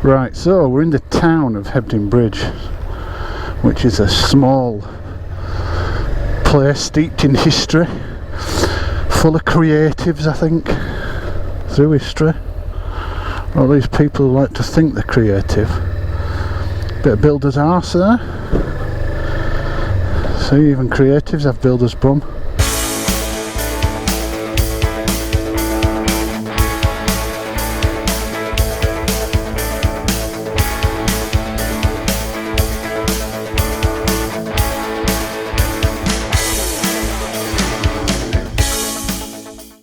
Right, so we're in the town of Hebden Bridge, which is a small place steeped in history, full of creatives, I think, through history. All these people who like to think they're creative. Bit of builder's arse there. See, even creatives have builder's bum.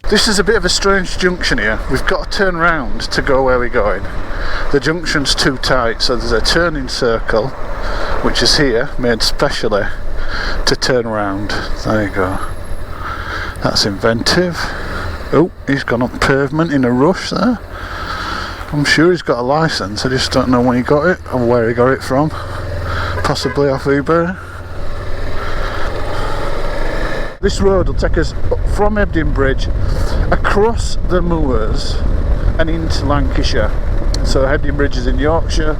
This is a bit of a strange junction here. We've got to turn round to go where we're going. The junction's too tight, so there's a turning circle, which is here, made specially to turn round. There you go. That's inventive. Oh, he's gone up pavement in a rush there. I'm sure he's got a licence, I just don't know when he got it or where he got it from. Possibly off eBay. This road will take us from Hebden Bridge across the moors and into Lancashire. So Hebden Bridge is in Yorkshire,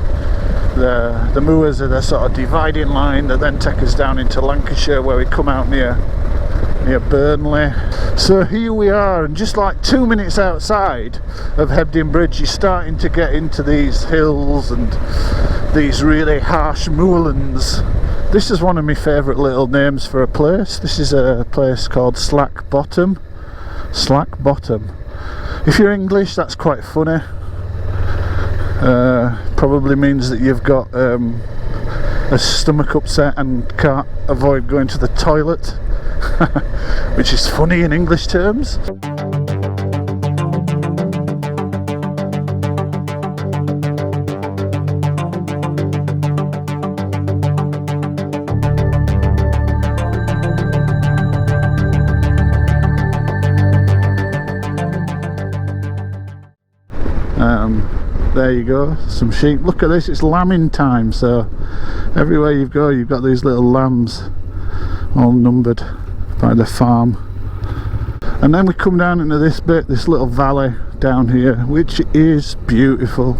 the moors are the sort of dividing line that then take us down into Lancashire, where we come out near Burnley. So here we are, and just like 2 minutes outside of Hebden Bridge, you're starting to get into these hills and these really harsh moorlands. This is one of my favourite little names for a place. This is a place called Slack Bottom. Slack Bottom. If you're English, that's quite funny. Probably means that you've got a stomach upset and can't avoid going to the toilet, which is funny in English terms. There you go, some sheep. Look at this, it's lambing time, so everywhere you go you've got these little lambs all numbered by the farm. And then we come down into this bit, this little valley down here, which is beautiful.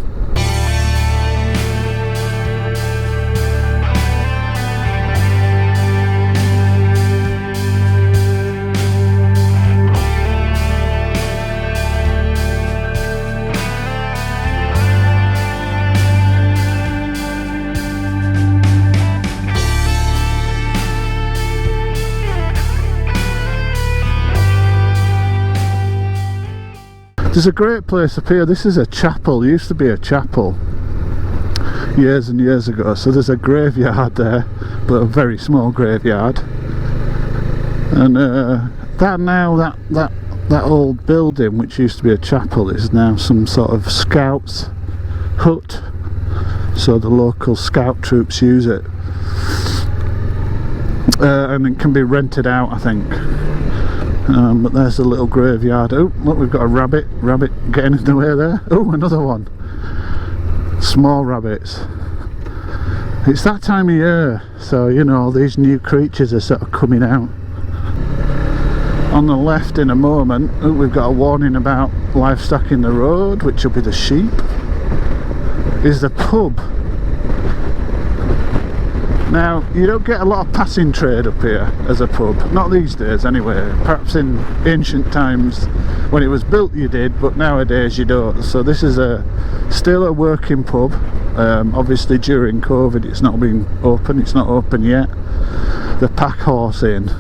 There's a great place up here. This is a chapel. It used to be a chapel years and years ago. So there's a graveyard there, but a very small graveyard. And that old building, which used to be a chapel, is now some sort of scouts hut. So the local scout troops use it, and it can be rented out, I think. But there's a little graveyard. Oh, look, we've got a rabbit getting in the way there. Oh, another one. Small rabbits. It's that time of year, so you know, these new creatures are sort of coming out. On the left in a moment, oh, we've got a warning about livestock in the road, which will be the sheep. Is the pub. Now, you don't get a lot of passing trade up here as a pub, not these days anyway. Perhaps in ancient times when it was built you did, but nowadays you don't. So this is still a working pub. Obviously during COVID it's not been open, it's not open yet. The Pack Horse Inn,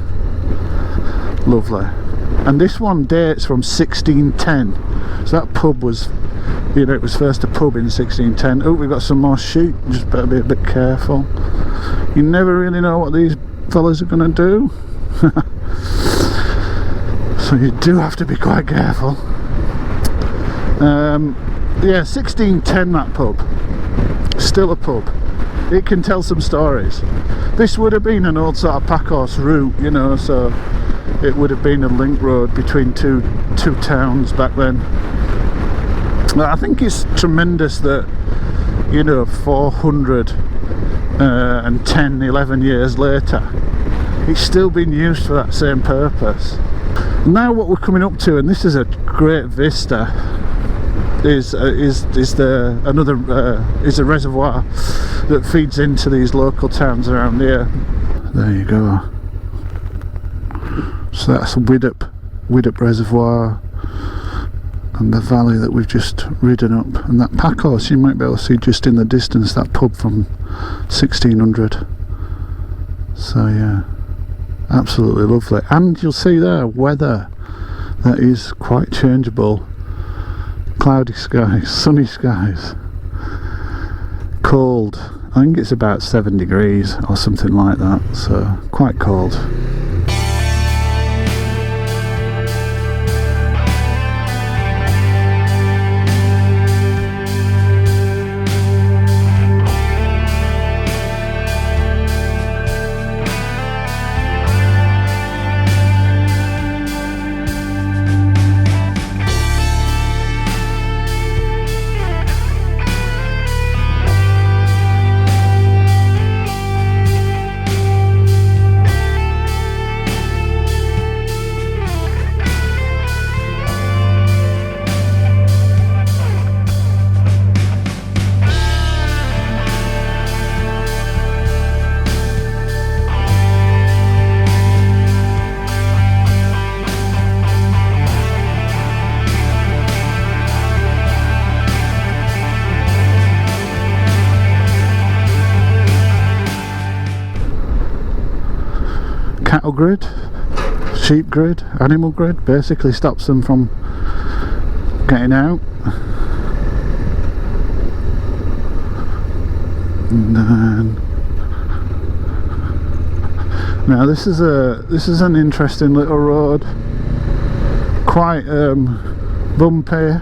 lovely. And this one dates from 1610, so that pub was, you know, it was first a pub in 1610. Oh, we've got some more sheep, just better be a bit careful. You never really know what these fellas are going to do. So you do have to be quite careful. Yeah, 1610 that pub. Still a pub. It can tell some stories. This would have been an old sort of pack horse route, you know, so it would have been a link road between two towns back then. I think it's tremendous that, you know, 410-11 years later it's still being used for that same purpose. Now what we're coming up to, and this is a great vista, is a reservoir that feeds into these local towns around here. There you go. So that's Widdop Reservoir, and the valley that we've just ridden up, and that pack horse you might be able to see just in the distance, that pub from 1600. So yeah, absolutely lovely. And you'll see there weather that is quite changeable. Cloudy skies, sunny skies, cold. I think it's about 7 degrees or something like that, so quite cold. Cattle grid, sheep grid, animal grid, basically stops them from getting out. And then now this is an interesting little road, quite bumpy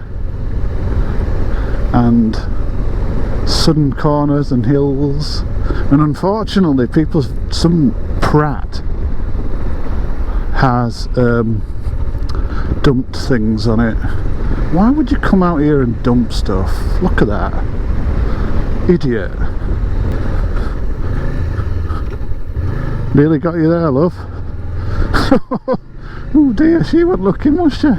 and sudden corners and hills, and unfortunately some prat has dumped things on it. Why would you come out here and dump stuff? Look at that idiot. Nearly got you there, love. Oh dear, she wasn't looking, was she?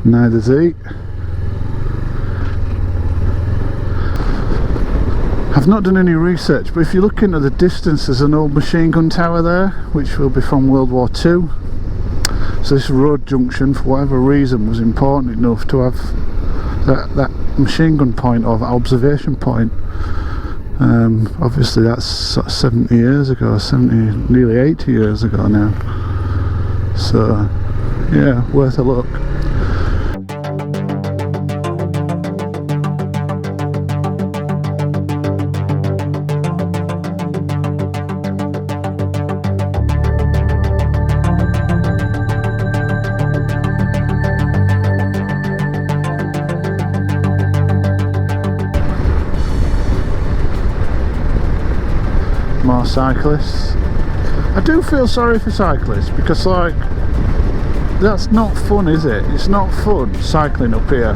Neither's he. I've not done any research, but if you look into the distance, there's an old machine gun tower there, which will be from World War II. So this road junction, for whatever reason, was important enough to have that machine gun point, or observation point. Obviously that's 70 years ago, nearly 80 years ago now. So yeah, worth a look. More cyclists. I do feel sorry for cyclists, because like, that's not fun, is it? It's not fun cycling up here.